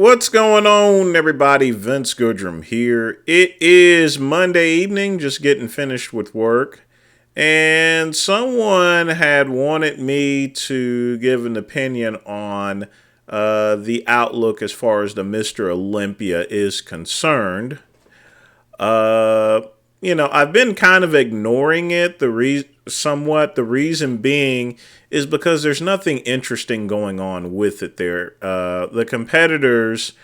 What's going on, everybody? Vince Goodrum here. It is Monday evening, just getting finished with work, and someone had wanted me to give an opinion on the outlook as far as the Mr. Olympia is concerned. Uh, I've been kind of ignoring it. Somewhat. The reason being is because there's nothing interesting going on with it. There, the competitors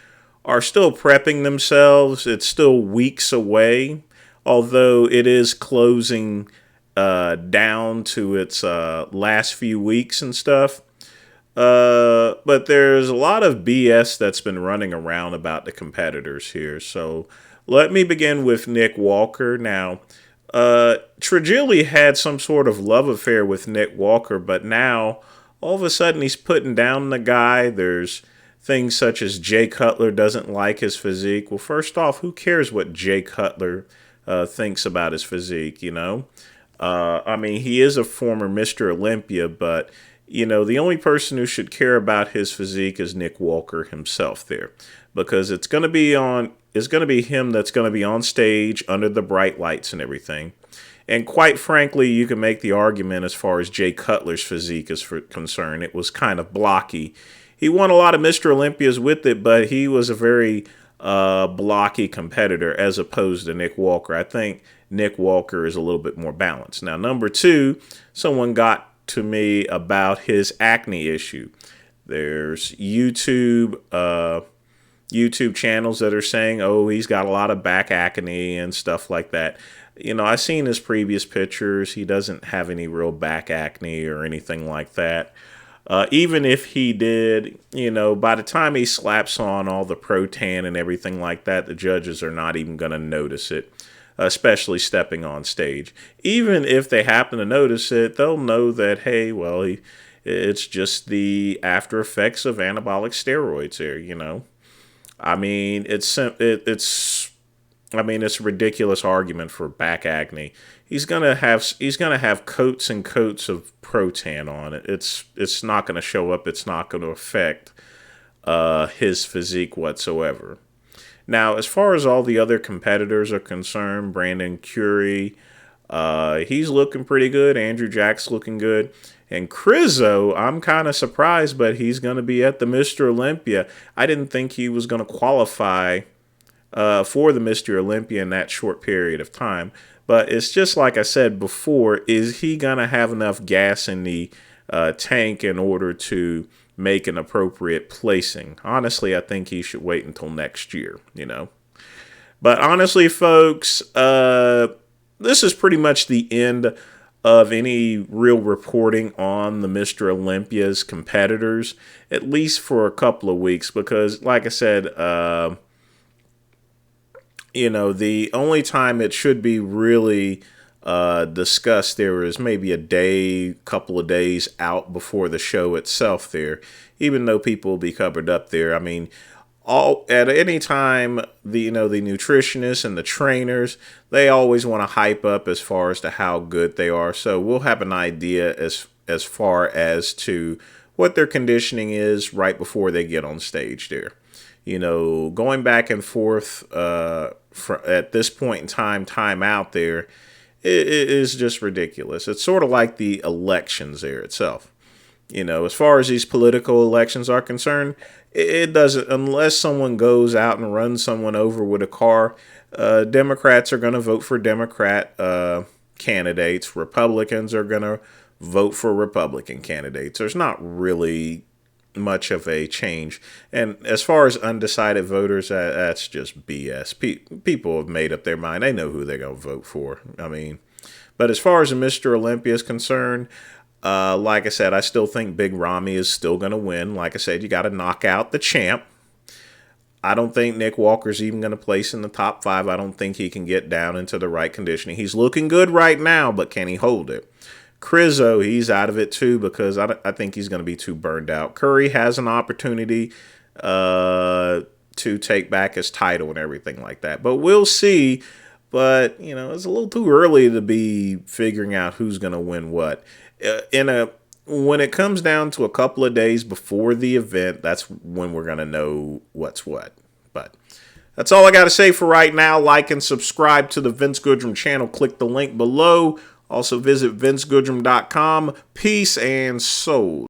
are still prepping themselves. It's still weeks away, although it is closing down to its last few weeks and stuff. But there's a lot of BS that's been running around about the competitors here. So let me begin with Nick Walker. Now, Trigili had some sort of love affair with Nick Walker, but now all of a sudden he's putting down the guy. There's things such as Jay Cutler doesn't like his physique. Well, first off, who cares what Jay Cutler thinks about his physique, you know? I mean, he is a former Mr. Olympia, but the only person who should care about his physique is Nick Walker himself there, because it's going to be him that's going to be on stage under the bright lights and everything. And quite frankly, you can make the argument as far as Jay Cutler's physique is concerned. It was kind of blocky. He won a lot of Mr. Olympias with it, but he was a very blocky competitor as opposed to Nick Walker. I think Nick Walker is a little bit more balanced. Now, number two, someone got to me about his acne issue. There's YouTube channels that are saying, oh, he's got a lot of back acne and stuff like that. I've seen his previous pictures. He doesn't have any real back acne or anything like that. Even if he did, by the time he slaps on all the Pro-Tan and everything like that, the judges are not even going to notice it, especially stepping on stage. Even if they happen to notice it, they'll know that, hey, well, it's just the after effects of anabolic steroids here, I mean, it's a ridiculous argument for back acne. He's gonna have coats and coats of Pro-Tan on it. It's not gonna show up. It's not gonna affect his physique whatsoever. Now, as far as all the other competitors are concerned, Brandon Curry, he's looking pretty good. Andrew Jack's looking good. And Crizzo, I'm kind of surprised, but he's going to be at the Mr. Olympia. I didn't think he was going to qualify for the Mr. Olympia in that short period of time. But it's just like I said before, is he going to have enough gas in the tank in order to make an appropriate placing? Honestly, I think he should wait until next year, But honestly, folks, this is pretty much the end of any real reporting on the Mr. Olympia's competitors, at least for a couple of weeks, because like I said, the only time it should be really discussed there is maybe a day, couple of days out before the show itself there, even though people will be covered up there. I mean, at any time, the nutritionists and the trainers, they always want to hype up as far as to how good they are. So we'll have an idea as far as to what their conditioning is right before they get on stage there. Going back and forth at this point in time out there, it is just ridiculous. It's sort of like the elections there itself. As far as these political elections are concerned, it doesn't, unless someone goes out and runs someone over with a car, Democrats are going to vote for Democrat candidates. Republicans are going to vote for Republican candidates. There's not really much of a change. And as far as undecided voters, that's just BS. People have made up their mind. They know who they're going to vote for. I mean, but as far as the Mr. Olympia is concerned, like I said, I still think Big Ramy is still going to win. Like I said, you got to knock out the champ. I don't think Nick Walker's even going to place in the top 5. I don't think he can get down into the right conditioning. He's looking good right now, but can he hold it? Crizzo, he's out of it too, because I think he's going to be too burned out. Curry has an opportunity to take back his title and everything like that. But we'll see. But, it's a little too early to be figuring out who's going to win what. In when it comes down to a couple of days before the event, that's when we're going to know what's what. But that's all I got to say for right now. Like and subscribe to the Vince Goodrum channel. Click the link below. Also visit vincegoodrum.com. Peace and soul.